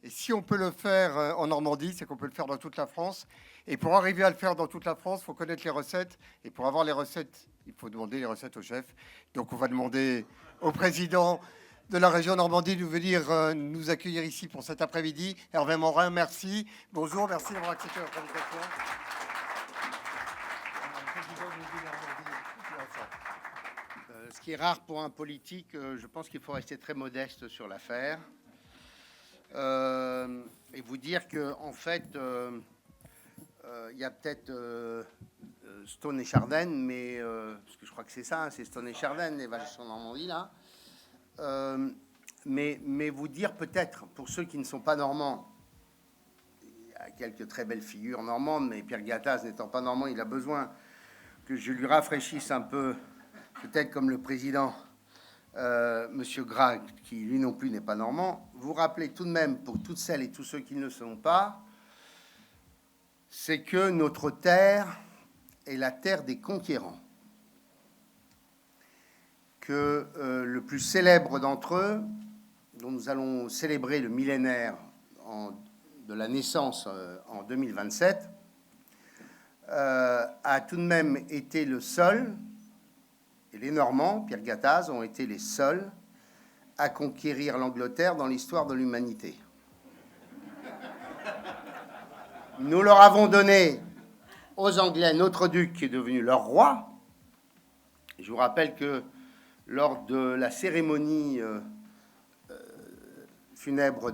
Et si on peut le faire en Normandie, c'est qu'on peut le faire dans toute la France. Et pour arriver à le faire dans toute la France, il faut connaître les recettes. Et pour avoir les recettes, il faut demander les recettes au chef. Donc on va demander au président de la région Normandie de venir nous accueillir ici pour cet après-midi. Hervé Morin, merci. Bonjour, merci d'avoir accepté notre invitation. Ce qui est rare pour un politique, je pense qu'il faut rester très modeste sur l'affaire. Et vous dire qu'en fait, il y a peut-être Stone et Chardenne, mais parce que je crois que c'est ça, c'est Stone et Chardenne, les vaches en Normandie, là. Mais vous dire peut-être, pour ceux qui ne sont pas normands, il y a quelques très belles figures normandes, mais Pierre Gattaz n'étant pas normand, il a besoin que je lui rafraîchisse un peu, peut-être comme le président Monsieur Gras, qui lui non plus n'est pas normand. Vous rappelez tout de même, pour toutes celles et tous ceux qui ne le sont pas, c'est que notre terre est la terre des conquérants. Que le plus célèbre d'entre eux, dont nous allons célébrer le millénaire de la naissance en 2027, a tout de même été le seul, et les Normands, Pierre Gattaz, ont été les seuls à conquérir l'Angleterre dans l'histoire de l'humanité. Nous leur avons donné aux Anglais notre duc qui est devenu leur roi. Je vous rappelle que lors de la cérémonie funèbre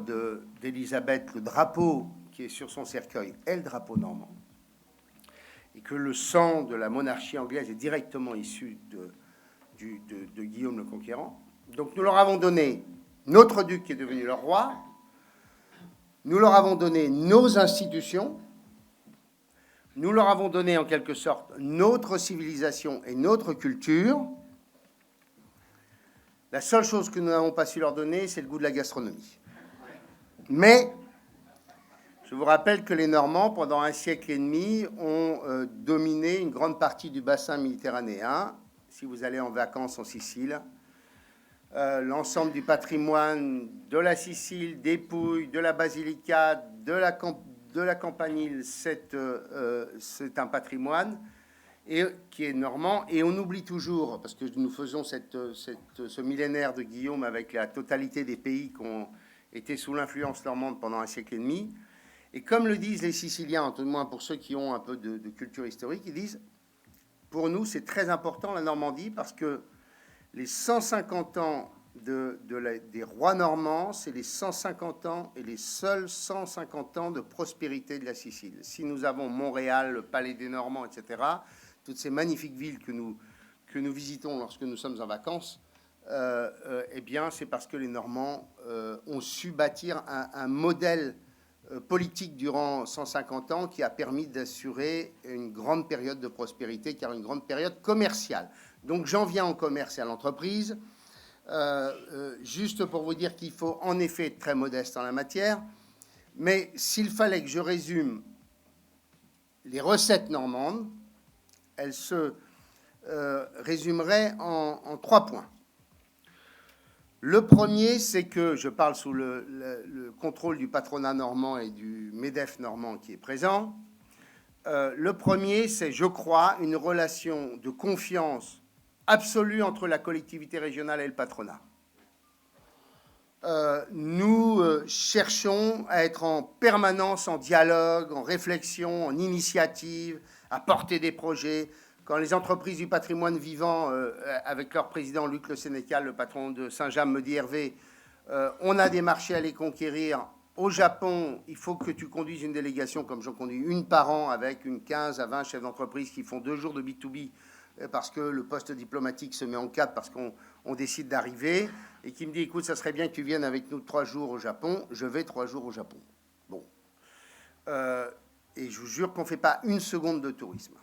d'Élisabeth, le drapeau qui est sur son cercueil est le drapeau normand, et que le sang de la monarchie anglaise est directement issu de Guillaume le Conquérant. Donc nous leur avons donné notre duc qui est devenu leur roi, nous leur avons donné nos institutions, nous leur avons donné en quelque sorte notre civilisation et notre culture. La seule chose que nous n'avons pas su leur donner, c'est le goût de la gastronomie. Mais je vous rappelle que les Normands, pendant un siècle et demi, ont dominé une grande partie du bassin méditerranéen. Si vous allez en vacances en Sicile, l'ensemble du patrimoine de la Sicile, des Pouilles, de la Basilicate, de la Campanile, c'est un patrimoine qui est normand. Et on oublie toujours, parce que nous faisons ce millénaire de Guillaume avec la totalité des pays qui ont été sous l'influence normande pendant un siècle et demi. Et comme le disent les Siciliens, tout du moins pour ceux qui ont un peu de culture historique, ils disent: pour nous, c'est très important la Normandie parce que les 150 ans des rois normands, c'est les 150 ans et les seuls 150 ans de prospérité de la Sicile. Si nous avons Montréal, le Palais des Normands, etc., toutes ces magnifiques villes que nous visitons lorsque nous sommes en vacances, eh bien, c'est parce que les Normands ont su bâtir un modèle politique durant 150 ans qui a permis d'assurer une grande période de prospérité, car une grande période commerciale. Donc j'en viens au commerce et à l'entreprise, juste pour vous dire qu'il faut en effet être très modeste en la matière, mais s'il fallait que je résume les recettes normandes, elles se résumeraient en 3 points. Le premier, c'est que je parle sous le contrôle du patronat normand et du MEDEF normand qui est présent. Le premier, c'est, je crois, une relation de confiance absolue entre la collectivité régionale et le patronat. Nous cherchons à être en permanence en dialogue, en réflexion, en initiative, à porter des projets. Quand les entreprises du patrimoine vivant, avec leur président Luc Le Sénécal, le patron de Saint-James, me dit: Hervé, on a des marchés à les conquérir. Au Japon, il faut que tu conduises une délégation, comme j'en conduis une par an, avec une 15 à 20 chefs d'entreprise qui font 2 jours de B2B, parce que le poste diplomatique se met en 4, parce qu'on décide d'arriver, et qui me dit: écoute, ça serait bien que tu viennes avec nous 3 jours au Japon. Je vais 3 jours au Japon. Bon. Et je vous jure qu'on ne fait pas une seconde de tourisme.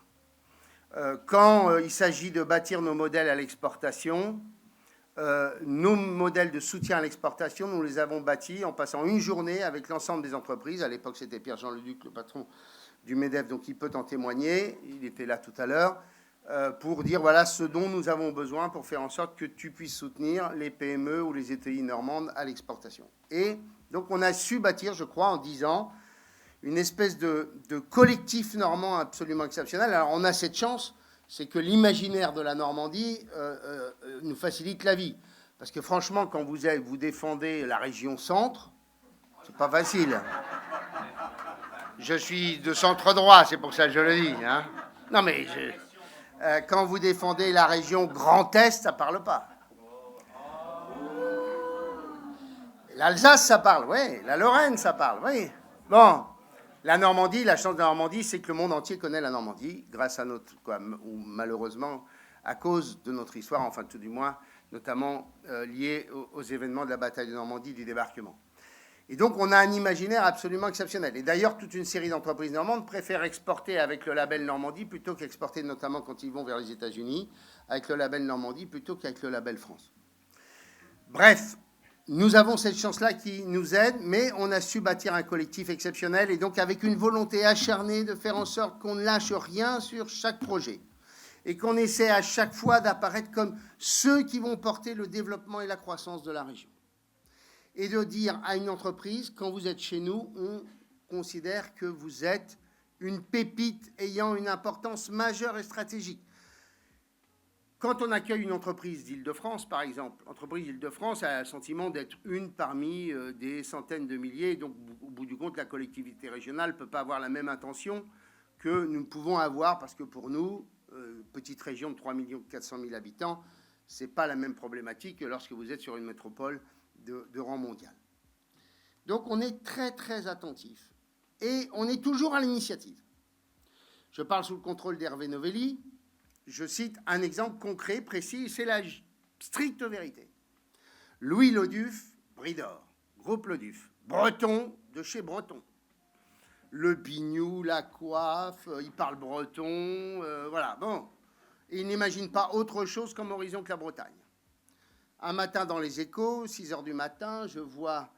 Quand il s'agit de bâtir nos modèles à l'exportation, nos modèles de soutien à l'exportation, nous les avons bâtis en passant une journée avec l'ensemble des entreprises. À l'époque, c'était Pierre-Jean Leduc, le patron du MEDEF, donc il peut en témoigner. Il était là tout à l'heure, pour dire voilà ce dont nous avons besoin pour faire en sorte que tu puisses soutenir les PME ou les ETI normandes à l'exportation. Et Donc on a su bâtir, je crois, en 10 ans, une espèce de collectif normand absolument exceptionnel. Alors on a cette chance, c'est que l'imaginaire de la Normandie nous facilite la vie. Parce que franchement, quand vous défendez la région centre, c'est pas facile. Je suis de centre droit, c'est pour ça que je le dis. Hein. Non mais quand vous défendez la région Grand Est, ça parle pas. L'Alsace, ça parle, oui. La Lorraine, ça parle, oui. Bon, la Normandie, la chance de la Normandie, c'est que le monde entier connaît la Normandie, grâce à notre, ou malheureusement, à cause de notre histoire, enfin tout du moins, notamment liée aux événements de la bataille de Normandie, du débarquement. Et donc, on a un imaginaire absolument exceptionnel. Et d'ailleurs, toute une série d'entreprises normandes préfèrent exporter avec le label Normandie plutôt qu'exporter, notamment quand ils vont vers les États-Unis, avec le label Normandie plutôt qu'avec le label France. Bref, nous avons cette chance-là qui nous aide, mais on a su bâtir un collectif exceptionnel et donc avec une volonté acharnée de faire en sorte qu'on ne lâche rien sur chaque projet et qu'on essaie à chaque fois d'apparaître comme ceux qui vont porter le développement et la croissance de la région. Et de dire à une entreprise, quand vous êtes chez nous, on considère que vous êtes une pépite ayant une importance majeure et stratégique. Quand on accueille une entreprise d'Île-de-France, par exemple, l'entreprise d'Île-de-France a le sentiment d'être une parmi des centaines de milliers. Donc, au bout du compte, la collectivité régionale ne peut pas avoir la même intention que nous pouvons avoir, parce que pour nous, petite région de 3 400 000 habitants, ce n'est pas la même problématique que lorsque vous êtes sur une métropole de rang mondial. Donc, on est très, très attentif. Et on est toujours à l'initiative. Je parle sous le contrôle d'Hervé Novelli. Je cite un exemple concret, précis, c'est la stricte vérité. Louis Loduf, Bridor, groupe Loduf, breton de chez Breton. Le bignou, la coiffe, il parle breton, voilà, bon. Et il n'imagine pas autre chose comme horizon que la Bretagne. Un matin dans les Échos, 6 heures du matin, je vois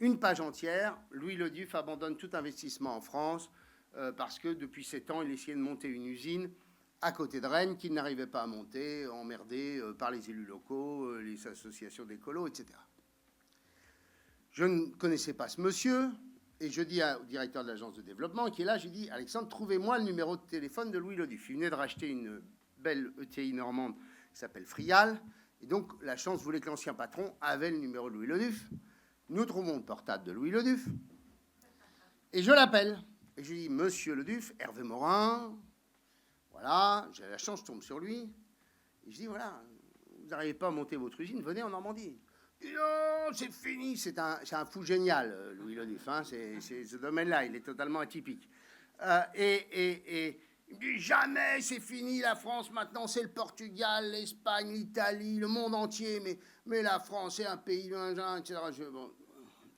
une page entière, Louis Loduf abandonne tout investissement en France parce que depuis 7 ans, il essayait de monter une usine à côté de Rennes, qu'il n'arrivait pas à monter, emmerdé par les élus locaux, les associations d'écolos, etc. Je ne connaissais pas ce monsieur, et je dis au directeur de l'agence de développement, qui est là, j'ai dit, Alexandre, trouvez-moi le numéro de téléphone de Louis Loduf. Il venait de racheter une belle ETI normande qui s'appelle Frial, et donc la chance voulait que l'ancien patron avait le numéro de Louis Loduf. Nous trouvons le portable de Louis Loduf, et je l'appelle. Et je dis, monsieur Loduf, Hervé Morin... Voilà, j'ai la chance, je tombe sur lui. Et je dis, voilà, vous n'arrivez pas à monter votre usine, venez en Normandie. Il dit, non, c'est fini. C'est un fou génial, Louis Loduf. Hein, c'est ce domaine-là, il est totalement atypique. Et il me dit, jamais c'est fini, la France, maintenant c'est le Portugal, l'Espagne, l'Italie, le monde entier. Mais la France, c'est un pays, etc. Bon,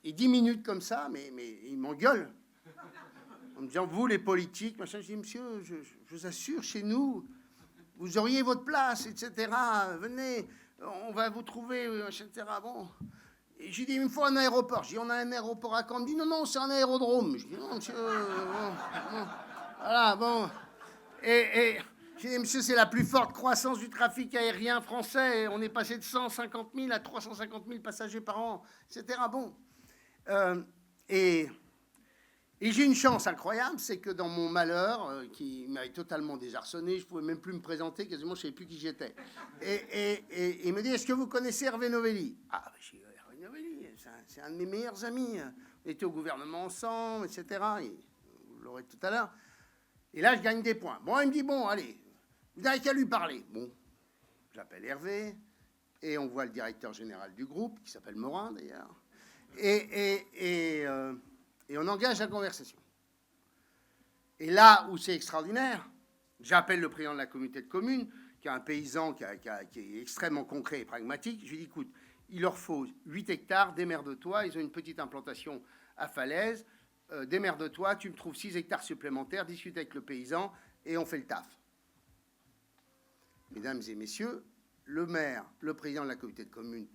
et 10 minutes comme ça, mais il m'engueule. En me disant, vous, les politiques, machin, je dis, monsieur, je vous assure, chez nous, vous auriez votre place, etc. Venez, on va vous trouver, etc. Bon. Et j'ai dit, il me faut un aéroport. Je dis, on a un aéroport à Caen. Il me dit, non, c'est un aérodrome. Je dis, non, monsieur, bon. Voilà, bon. Et j'ai dit, monsieur, c'est la plus forte croissance du trafic aérien français. On est passé de 150 000 à 350 000 passagers par an, etc. Bon. Et j'ai une chance incroyable, c'est que dans mon malheur, qui m'avait totalement désarçonné, je ne pouvais même plus me présenter, quasiment je ne savais plus qui j'étais. Et il me dit, est-ce que vous connaissez Hervé Novelli? Ah, je dis, Hervé Novelli, c'est un de mes meilleurs amis. On était au gouvernement ensemble, etc. Et vous l'aurez tout à l'heure. Et là, je gagne des points. Bon, il me dit, bon, allez, vous n'avez qu'à lui parler. Bon, j'appelle Hervé, et on voit le directeur général du groupe, qui s'appelle Morin, d'ailleurs. Et on engage la conversation. Et là où c'est extraordinaire, j'appelle le président de la communauté de communes, qui est un paysan qui est extrêmement concret et pragmatique. Je lui dis, écoute, il leur faut 8 hectares, démerde-toi, ils ont une petite implantation à Falaise, démerde-toi, tu me trouves 6 hectares supplémentaires, discute avec le paysan et on fait le taf. Mesdames et messieurs, le maire, le président de la communauté de communes,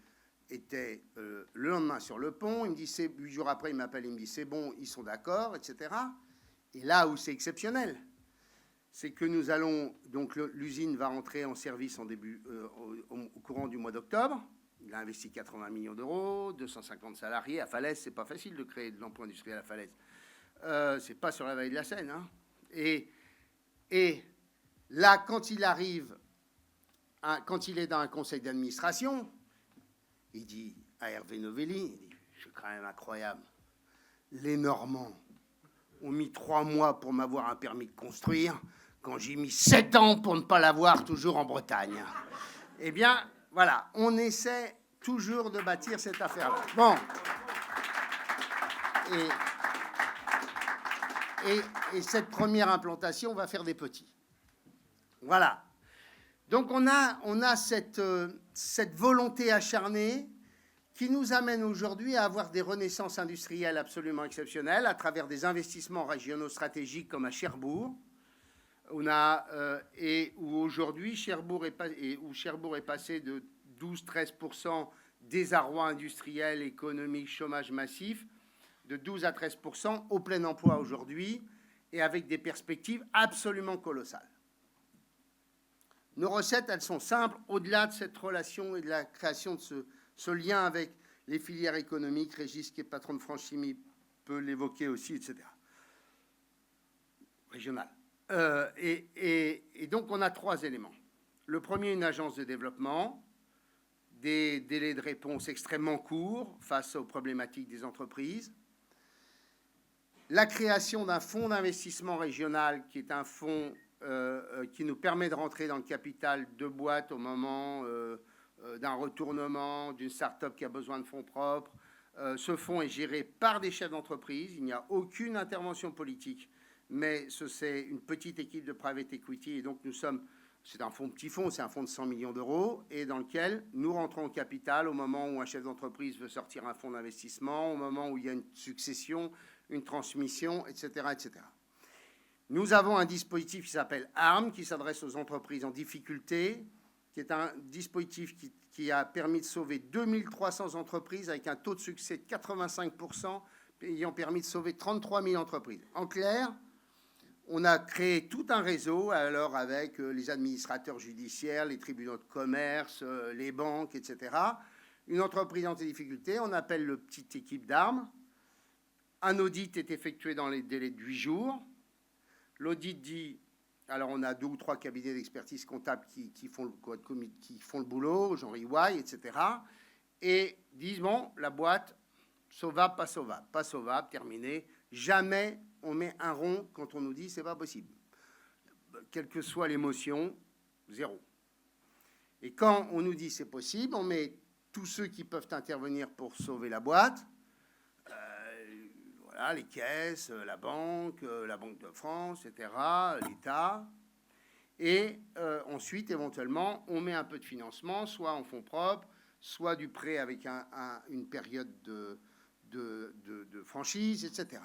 était le lendemain sur le pont, il me dit, 8 jours après, il m'appelle, il me dit, c'est bon, ils sont d'accord, etc. Et là où c'est exceptionnel, c'est que nous allons, donc l'usine va rentrer en service au courant du mois d'octobre, Il a investi 80 millions d'euros, 250 salariés. À Falaise, c'est pas facile de créer de l'emploi industriel à Falaise. C'est pas sur la vallée de la Seine. Hein. Et là, quand il arrive, quand il est dans un conseil d'administration, il dit à Hervé Novelli, il dit, c'est quand même incroyable. Les Normands ont mis 3 mois pour m'avoir un permis de construire, quand j'ai mis 7 ans pour ne pas l'avoir, toujours en Bretagne. Eh bien, voilà, on essaie toujours de bâtir cette affaire-là. Bon. Et cette première implantation va faire des petits. Voilà. Donc on a cette volonté acharnée qui nous amène aujourd'hui à avoir des renaissances industrielles absolument exceptionnelles à travers des investissements régionaux stratégiques comme à Cherbourg, et où aujourd'hui Cherbourg est passé de 12-13% désarroi industriel, économique, chômage massif, de 12 à 13% au plein emploi aujourd'hui, et avec des perspectives absolument colossales. Nos recettes, elles sont simples, au-delà de cette relation et de la création de ce lien avec les filières économiques. Régis, qui est patron de France Chimie, peut l'évoquer aussi, etc. Régional. Et donc, on a 3 éléments. Le premier, une agence de développement, des délais de réponse extrêmement courts face aux problématiques des entreprises, la création d'un fonds d'investissement régional qui est un fonds qui nous permet de rentrer dans le capital de boîtes au moment d'un retournement, d'une start-up qui a besoin de fonds propres. Ce fonds est géré par des chefs d'entreprise. Il n'y a aucune intervention politique, mais c'est une petite équipe de private equity. Et donc, c'est un fonds petit fonds, c'est un fonds de 100 millions d'euros, et dans lequel nous rentrons au capital au moment où un chef d'entreprise veut sortir un fonds d'investissement, au moment où il y a une succession, une transmission, etc., etc. Nous avons un dispositif qui s'appelle ARM, qui s'adresse aux entreprises en difficulté, qui est un dispositif qui a permis de sauver 2300 entreprises avec un taux de succès de 85%, ayant permis de sauver 33 000 entreprises. En clair, on a créé tout un réseau, alors avec les administrateurs judiciaires, les tribunaux de commerce, les banques, etc. Une entreprise en difficulté, on appelle le petite équipe d'ARM. Un audit est effectué dans les délais de 8 jours. L'audit dit, alors on a 2 ou 3 cabinets d'expertise comptable qui font le boulot, genre EY, etc. Et disent, bon, la boîte, sauvable, pas sauvable, terminé. Jamais on met un rond quand on nous dit, c'est pas possible. Quelle que soit l'émotion, 0. Et quand on nous dit c'est possible, on met tous ceux qui peuvent intervenir pour sauver la boîte, voilà, les caisses, la Banque de France, etc., l'État. Et ensuite, éventuellement, on met un peu de financement, soit en fonds propres, soit du prêt avec une période de franchise, etc.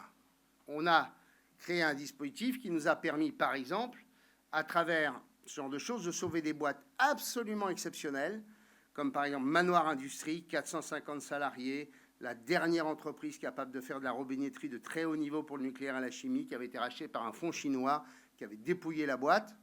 On a créé un dispositif qui nous a permis, par exemple, à travers ce genre de choses, de sauver des boîtes absolument exceptionnelles, comme par exemple Manoir Industrie, 450 salariés, la dernière entreprise capable de faire de la robinetterie de très haut niveau pour le nucléaire et la chimie, qui avait été rachetée par un fonds chinois qui avait dépouillé la boîte.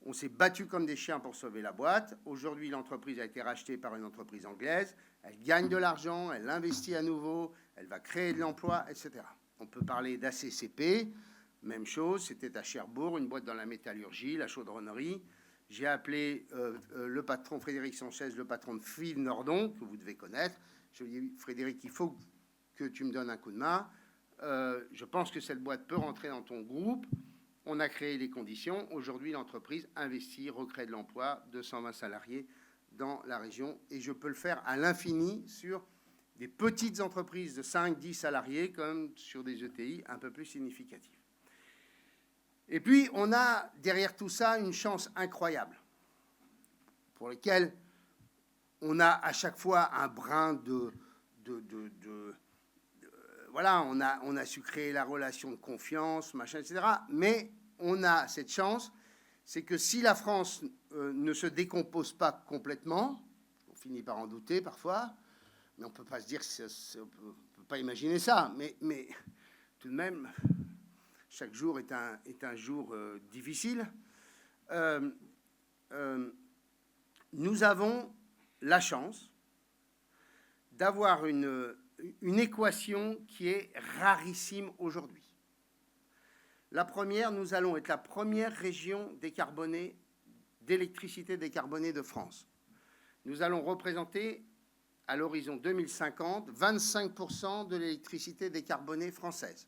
On s'est battu comme des chiens pour sauver la boîte. Aujourd'hui, l'entreprise a été rachetée par une entreprise anglaise. Elle gagne de l'argent, elle investit à nouveau, elle va créer de l'emploi, etc. On peut parler d'ACCP, même chose, c'était à Cherbourg, une boîte dans la métallurgie, la chaudronnerie. J'ai appelé le patron Frédéric Sanchez, le patron de Fives Nordon, que vous devez connaître. Je lui ai dit, Frédéric, il faut que tu me donnes un coup de main. Je pense que cette boîte peut rentrer dans ton groupe. On a créé les conditions. Aujourd'hui, l'entreprise investit, recrée de l'emploi, 220 salariés dans la région. Et je peux le faire à l'infini sur des petites entreprises de 5-10 salariés, comme sur des ETI un peu plus significatifs. Et puis, on a derrière tout ça une chance incroyable, pour laquelle on a à chaque fois un brin voilà, on a su créer la relation de confiance, machin, etc. Mais on a cette chance, c'est que si la France ne se décompose pas complètement, on finit par en douter parfois, mais on ne peut pas se dire, on ne peut pas imaginer ça, mais tout de même, chaque jour est un jour difficile. Nous avons la chance d'avoir une équation qui est rarissime aujourd'hui. La première, nous allons être la première région décarbonée, d'électricité décarbonée de France. Nous allons représenter, à l'horizon 2050, 25% de l'électricité décarbonée française.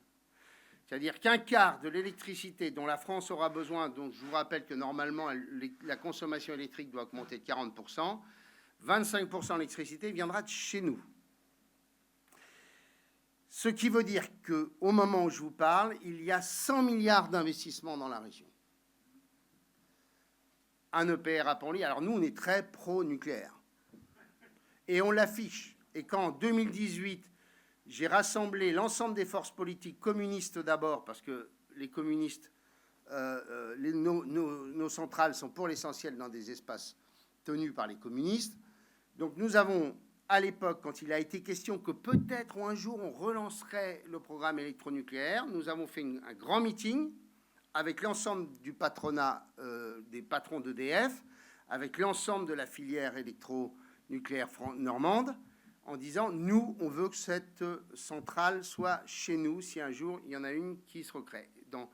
C'est-à-dire qu'un quart de l'électricité dont la France aura besoin, dont je vous rappelle que normalement la consommation électrique doit augmenter de 40%, 25% de l'électricité viendra de chez nous. Ce qui veut dire qu'au moment où je vous parle, il y a 100 milliards d'investissements dans la région. Un EPR à Penly, alors nous, on est très pro-nucléaire. Et on l'affiche. Et quand, en 2018, j'ai rassemblé l'ensemble des forces politiques communistes d'abord, parce que les communistes, nos centrales sont pour l'essentiel dans des espaces tenus par les communistes. Donc nous avons, à l'époque, quand il a été question que peut-être un jour on relancerait le programme électronucléaire, nous avons fait un grand meeting avec l'ensemble du patronat, des patrons d'EDF, avec l'ensemble de la filière électronucléaire normande, en disant, nous, on veut que cette centrale soit chez nous si un jour il y en a une qui se recrée. Dans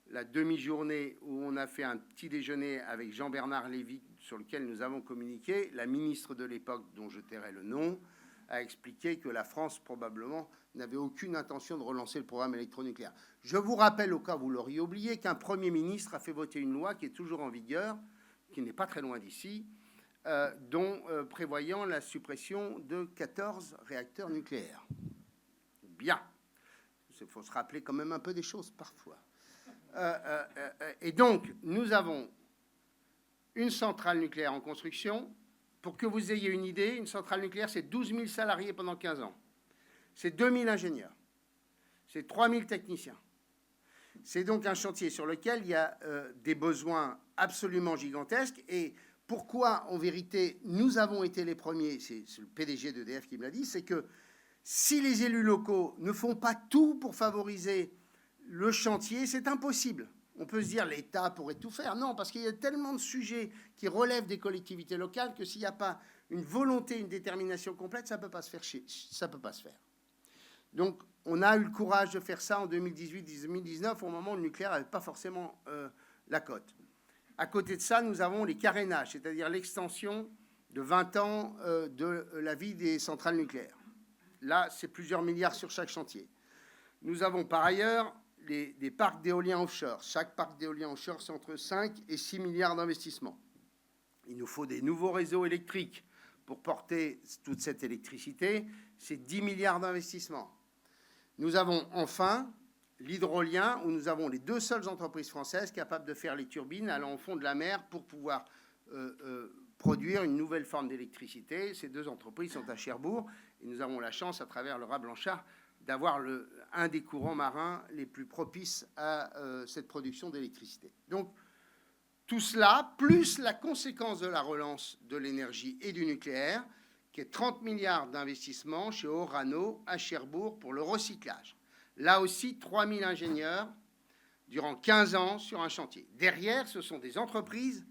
la demi-journée où on a fait un petit déjeuner avec Jean-Bernard Lévy, sur lequel nous avons communiqué, la ministre de l'époque, dont je tairai le nom, a expliqué que la France, probablement, n'avait aucune intention de relancer le programme électronucléaire. Je vous rappelle, au cas où vous l'auriez oublié, qu'un Premier ministre a fait voter une loi qui est toujours en vigueur, qui n'est pas très loin d'ici, prévoyant la suppression de 14 réacteurs nucléaires. Bien. Il faut se rappeler quand même un peu des choses parfois. Et donc, nous avons une centrale nucléaire en construction. Pour que vous ayez une idée, une centrale nucléaire, c'est 12 000 salariés pendant 15 ans. C'est 2 000 ingénieurs. C'est 3 000 techniciens. C'est donc un chantier sur lequel il y a des besoins absolument gigantesques. Et pourquoi, en vérité, nous avons été les premiers, c'est le PDG d'EDF qui me l'a dit, c'est que si les élus locaux ne font pas tout pour favoriser le chantier, c'est impossible. On peut se dire l'État pourrait tout faire. Non, parce qu'il y a tellement de sujets qui relèvent des collectivités locales que s'il n'y a pas une volonté, une détermination complète, ça ne peut pas se faire. Ça peut pas se faire. Donc, on a eu le courage de faire ça en 2018-2019, au moment où le nucléaire n'avait pas forcément la cote. À côté de ça, nous avons les carénages, c'est-à-dire l'extension de 20 ans de la vie des centrales nucléaires. Là, c'est plusieurs milliards sur chaque chantier. Nous avons par ailleurs des parcs d'éolien offshore. Chaque parc d'éolien offshore, c'est entre 5 et 6 milliards d'investissements. Il nous faut des nouveaux réseaux électriques pour porter toute cette électricité. C'est 10 milliards d'investissements. Nous avons enfin l'hydrolien, où nous avons les 2 seules entreprises françaises capables de faire les turbines allant au fond de la mer pour pouvoir produire une nouvelle forme d'électricité. Ces 2 entreprises sont à Cherbourg et nous avons la chance, à travers le Raz Blanchard, d'avoir un des courants marins les plus propices à cette production d'électricité. Donc, tout cela, plus la conséquence de la relance de l'énergie et du nucléaire, qui est 30 milliards d'investissements chez Orano, à Cherbourg, pour le recyclage. Là aussi, 3 000 ingénieurs durant 15 ans sur un chantier. Derrière, ce sont des entreprises,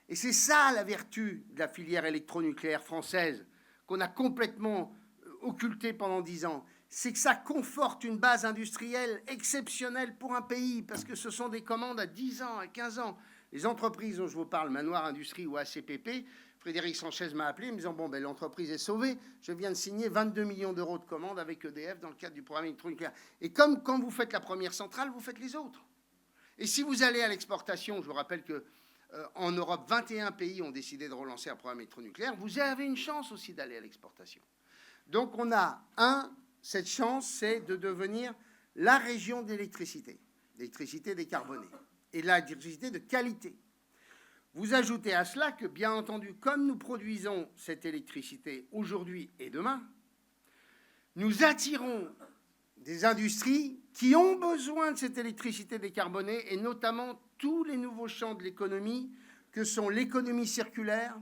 et c'est ça la vertu de la filière électronucléaire française, qu'on a complètement occultée pendant 10 ans. C'est que ça conforte une base industrielle exceptionnelle pour un pays, parce que ce sont des commandes à 10 ans, à 15 ans. Les entreprises dont je vous parle, Manoir Industrie ou ACPP, Frédéric Sanchez m'a appelé en me disant « Bon, ben, l'entreprise est sauvée, je viens de signer 22 millions d'euros de commandes avec EDF dans le cadre du programme électronucléaire. » Et comme quand vous faites la première centrale, vous faites les autres. Et si vous allez à l'exportation, je vous rappelle qu'en Europe, 21 pays ont décidé de relancer un programme électronucléaire, vous avez une chance aussi d'aller à l'exportation. Donc on a, cette chance, c'est de devenir la région d'électricité décarbonée, et de l'électricité de qualité. Vous ajoutez à cela que, bien entendu, comme nous produisons cette électricité aujourd'hui et demain, nous attirons des industries qui ont besoin de cette électricité décarbonée, et notamment tous les nouveaux champs de l'économie, que sont l'économie circulaire,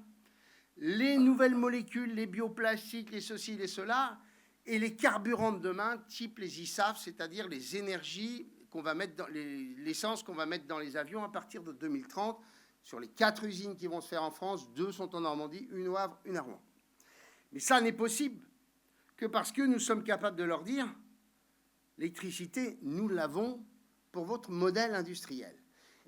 les nouvelles molécules, les bioplastiques, les ceci, les cela, et les carburants de demain, type les ISAF, c'est-à-dire les énergies qu'on va mettre dans l'essence qu'on va mettre dans les avions à partir de 2030. Sur les 4 usines qui vont se faire en France, 2 sont en Normandie, une au Havre, une à Rouen. Mais ça n'est possible que parce que nous sommes capables de leur dire l'électricité, nous l'avons pour votre modèle industriel.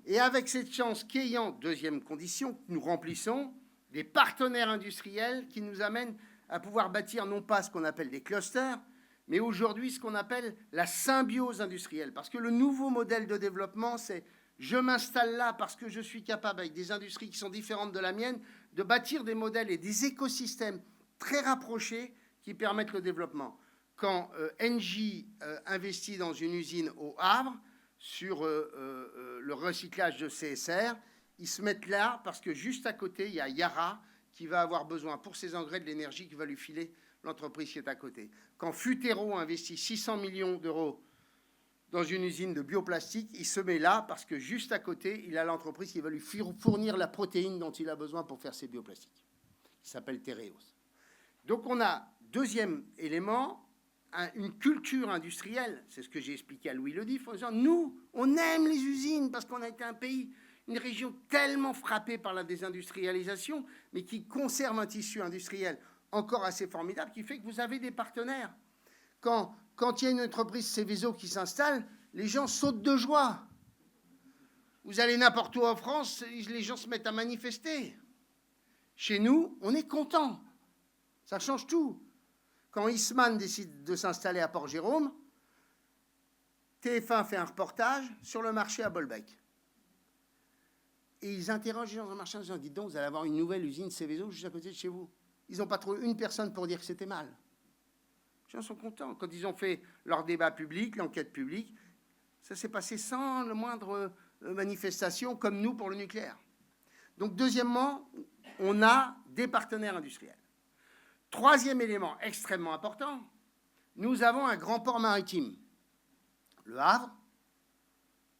Et avec cette chance qu'ayant, deuxième condition, nous remplissons des partenaires industriels qui nous amènent à pouvoir bâtir non pas ce qu'on appelle des clusters, mais aujourd'hui ce qu'on appelle la symbiose industrielle. Parce que le nouveau modèle de développement, c'est je m'installe là parce que je suis capable, avec des industries qui sont différentes de la mienne, de bâtir des modèles et des écosystèmes très rapprochés qui permettent le développement. Quand Engie investit dans une usine au Havre sur le recyclage de CSR, ils se mettent là parce que juste à côté, il y a Yara qui va avoir besoin pour ses engrais de l'énergie qui va lui filer l'entreprise qui est à côté. Quand Futero investit 600 millions d'euros dans une usine de bioplastique, il se met là parce que juste à côté, il a l'entreprise qui va lui fournir la protéine dont il a besoin pour faire ses bioplastiques, qui s'appelle Tereos. Donc on a, deuxième élément, une culture industrielle, c'est ce que j'ai expliqué à Louis Le Diff, en disant, nous, on aime les usines parce qu'on a été un pays, une région tellement frappée par la désindustrialisation, mais qui conserve un tissu industriel encore assez formidable, qui fait que vous avez des partenaires. Quand il y a une entreprise Seveso qui s'installe, les gens sautent de joie. Vous allez n'importe où en France, les gens se mettent à manifester. Chez nous, on est content. Ça change tout. Quand Eastman décide de s'installer à Port-Jérôme, TF1 fait un reportage sur le marché à Bolbec. Et ils interrogent les gens dans le marché en disant, dites donc, vous allez avoir une nouvelle usine Seveso juste à côté de chez vous. Ils n'ont pas trouvé une personne pour dire que c'était mal. Les gens sont contents. Quand ils ont fait leur débat public, l'enquête publique, ça s'est passé sans le moindre manifestation, comme nous pour le nucléaire. Donc, deuxièmement, on a des partenaires industriels. Troisième élément extrêmement important, nous avons un grand port maritime, le Havre,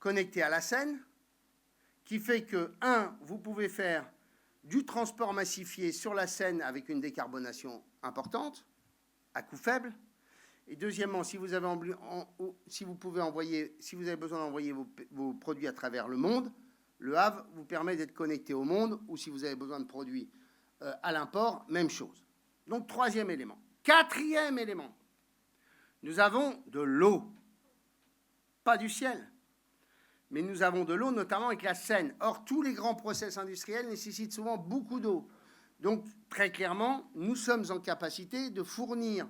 connecté à la Seine, qui fait que, vous pouvez faire du transport massifié sur la Seine avec une décarbonation importante, à coût faible. Et deuxièmement, si vous avez besoin d'envoyer vos produits à travers le monde, le Havre vous permet d'être connecté au monde, ou si vous avez besoin de produits à l'import, même chose. Donc, troisième élément. Quatrième élément, nous avons de l'eau, pas du ciel, mais nous avons de l'eau, notamment avec la Seine. Or, tous les grands process industriels nécessitent souvent beaucoup d'eau. Donc, très clairement, nous sommes en capacité de fournir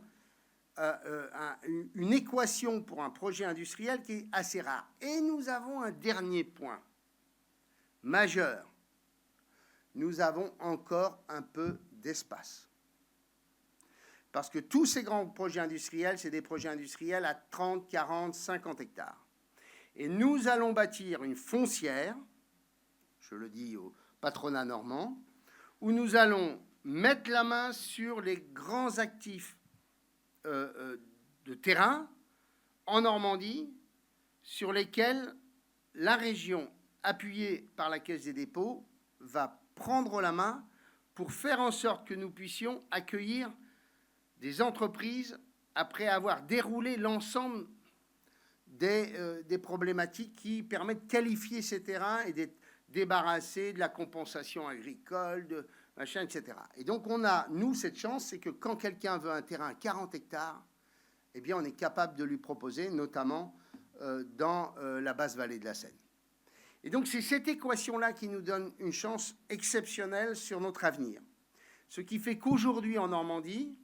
une équation pour un projet industriel qui est assez rare. Et nous avons un dernier point majeur. Nous avons encore un peu d'espace. Parce que tous ces grands projets industriels, c'est des projets industriels à 30, 40, 50 hectares. Et nous allons bâtir une foncière, je le dis au patronat normand, où nous allons mettre la main sur les grands actifs de terrain en Normandie, sur lesquels la région, appuyée par la Caisse des dépôts, va prendre la main pour faire en sorte que nous puissions accueillir des entreprises après avoir déroulé l'ensemble des problématiques qui permettent de qualifier ces terrains et d'être débarrassés de la compensation agricole, de machin, etc. Et donc, on a, nous, cette chance, c'est que quand quelqu'un veut un terrain à 40 hectares, eh bien, on est capable de lui proposer, notamment dans la basse vallée de la Seine. Et donc, c'est cette équation-là qui nous donne une chance exceptionnelle sur notre avenir. Ce qui fait qu'aujourd'hui, en Normandie,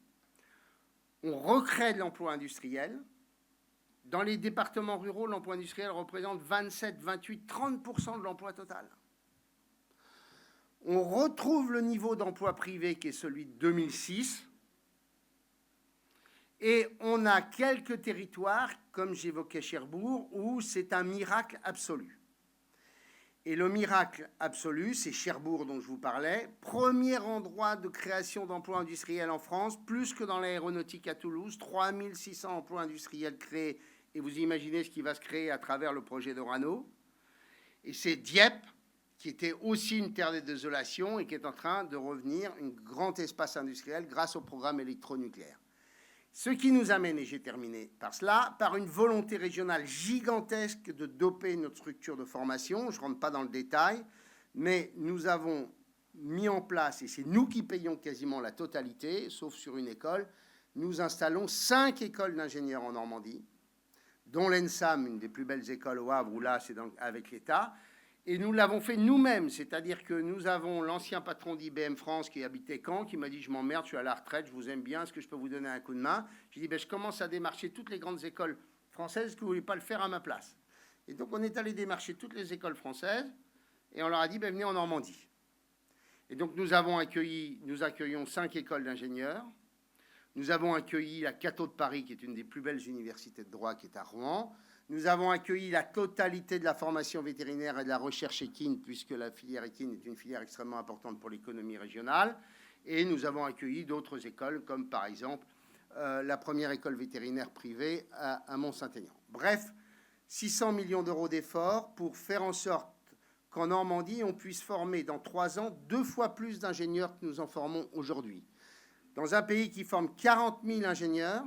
on recrée de l'emploi industriel. Dans les départements ruraux, l'emploi industriel représente 27, 28, 30% de l'emploi total. On retrouve le niveau d'emploi privé qui est celui de 2006. Et on a quelques territoires, comme j'évoquais Cherbourg, où c'est un miracle absolu. Et le miracle absolu, c'est Cherbourg dont je vous parlais, premier endroit de création d'emplois industriels en France, plus que dans l'aéronautique à Toulouse, 3600 emplois industriels créés, et vous imaginez ce qui va se créer à travers le projet d'Orano. Et c'est Dieppe, qui était aussi une terre de désolation et qui est en train de revenir un grand espace industriel grâce au programme électronucléaire. Ce qui nous amène, et j'ai terminé par cela, par une volonté régionale gigantesque de doper notre structure de formation. Je ne rentre pas dans le détail, mais nous avons mis en place, et c'est nous qui payons quasiment la totalité, sauf sur une école, nous installons 5 écoles d'ingénieurs en Normandie, dont l'ENSAM, une des plus belles écoles au Havre, où là, c'est avec l'État. Et nous l'avons fait nous-mêmes, c'est-à-dire que nous avons l'ancien patron d'IBM France qui habitait Caen, qui m'a dit « Je m'emmerde, je suis à la retraite, je vous aime bien, est-ce que je peux vous donner un coup de main ?» J'ai dit « Je commence à démarcher toutes les grandes écoles françaises, est-ce que vous ne voulez pas le faire à ma place ?» Et donc on est allé démarcher toutes les écoles françaises, et on leur a dit « Venez en Normandie ». Et donc nous accueillons 5 écoles d'ingénieurs. Nous avons accueilli la Cato de Paris, qui est une des plus belles universités de droit, qui est à Rouen. Nous avons accueilli la totalité de la formation vétérinaire et de la recherche équine, puisque la filière équine est une filière extrêmement importante pour l'économie régionale. Et nous avons accueilli d'autres écoles, comme par exemple la première école vétérinaire privée à Mont-Saint-Aignan. Bref, 600 millions d'euros d'efforts pour faire en sorte qu'en Normandie, on puisse former dans 3 ans 2 fois plus d'ingénieurs que nous en formons aujourd'hui. Dans un pays qui forme 40 000 ingénieurs,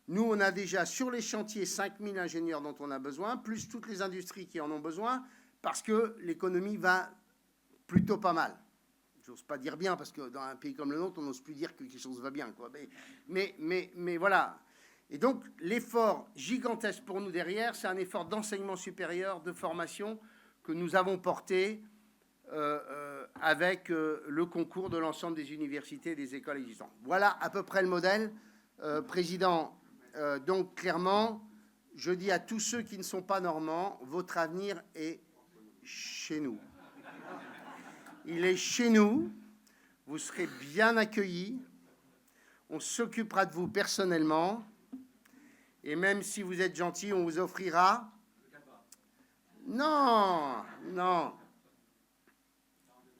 nous, on a déjà sur les chantiers 5 000 ingénieurs dont on a besoin, plus toutes les industries qui en ont besoin, parce que l'économie va plutôt pas mal. Je n'ose pas dire bien, parce que dans un pays comme le nôtre, on n'ose plus dire que quelque chose va bien, quoi. Mais voilà. Et donc, l'effort gigantesque pour nous derrière, c'est un effort d'enseignement supérieur, de formation, que nous avons porté avec le concours de l'ensemble des universités et des écoles existantes. Voilà à peu près le modèle. Président, donc clairement, je dis à tous ceux qui ne sont pas normands, votre avenir est chez nous. Il est chez nous, vous serez bien accueillis, on s'occupera de vous personnellement, et même si vous êtes gentil, on vous offrira... Non,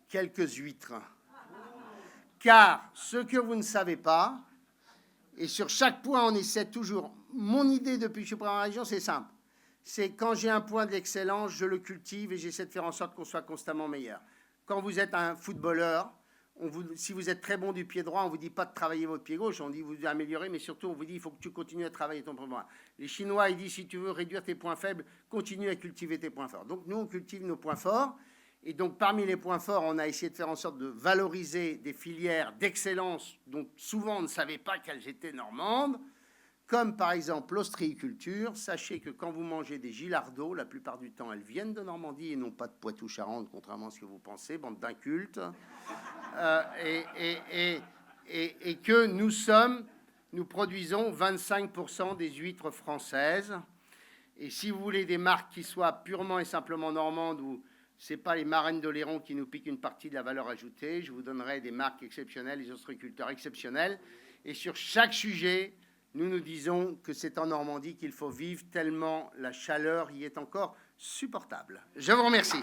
quelques huîtres. Car ce que vous ne savez pas, et sur chaque point, on essaie toujours. Mon idée depuis que je suis président de la région, c'est simple. C'est quand j'ai un point d'excellence, je le cultive et j'essaie de faire en sorte qu'on soit constamment meilleur. Quand vous êtes un footballeur, si vous êtes très bon du pied droit, on ne vous dit pas de travailler votre pied gauche, on dit vous améliorer, mais surtout on vous dit il faut que tu continues à travailler ton point droit. Les Chinois, ils disent si tu veux réduire tes points faibles, continue à cultiver tes points forts. Donc nous, on cultive nos points forts. Et donc, parmi les points forts, on a essayé de faire en sorte de valoriser des filières d'excellence dont souvent on ne savait pas qu'elles étaient normandes, comme par exemple l'ostréiculture. Sachez que quand vous mangez des gilardots, la plupart du temps, elles viennent de Normandie et non pas de Poitou-Charentes, contrairement à ce que vous pensez, bande d'incultes. Et que nous produisons 25% des huîtres françaises. Et si vous voulez des marques qui soient purement et simplement normandes, ou ce n'est pas les marraines d'Oléron qui nous piquent une partie de la valeur ajoutée, je vous donnerai des marques exceptionnelles, des ostréiculteurs exceptionnels. Et sur chaque sujet, nous disons que c'est en Normandie qu'il faut vivre, tellement la chaleur y est encore supportable. Je vous remercie.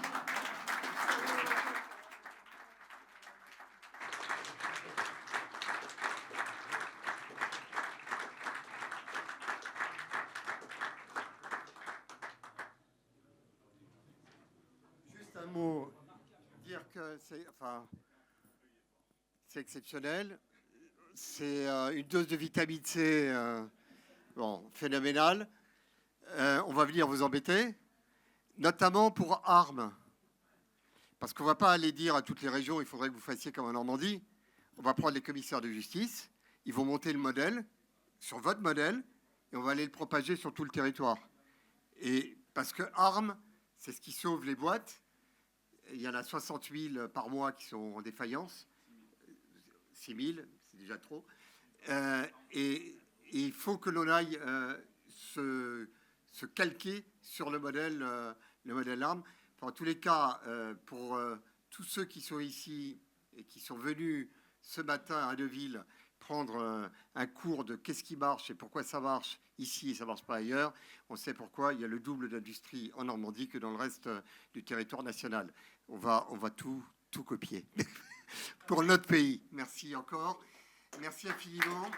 Juste un mot, dire que c'est exceptionnel. C'est une dose de vitamine C phénoménale. On va venir vous embêter, notamment pour Armes. Parce qu'on ne va pas aller dire à toutes les régions, il faudrait que vous fassiez comme en Normandie. On va prendre les commissaires de justice, ils vont monter le modèle sur votre modèle, et on va aller le propager sur tout le territoire. Et parce que Armes, c'est ce qui sauve les boîtes. Il y en a 60 000 par mois qui sont en défaillance. 6 000, c'est déjà trop. Et il faut que l'on aille se calquer sur le modèle Armes. Enfin, en tous les cas, pour tous ceux qui sont ici et qui sont venus ce matin à Deauville prendre un cours de qu'est-ce qui marche et pourquoi ça marche ici et ça ne marche pas ailleurs, on sait pourquoi il y a le double d'industrie en Normandie que dans le reste du territoire national. On va tout copier pour notre pays. Merci encore. Merci infiniment.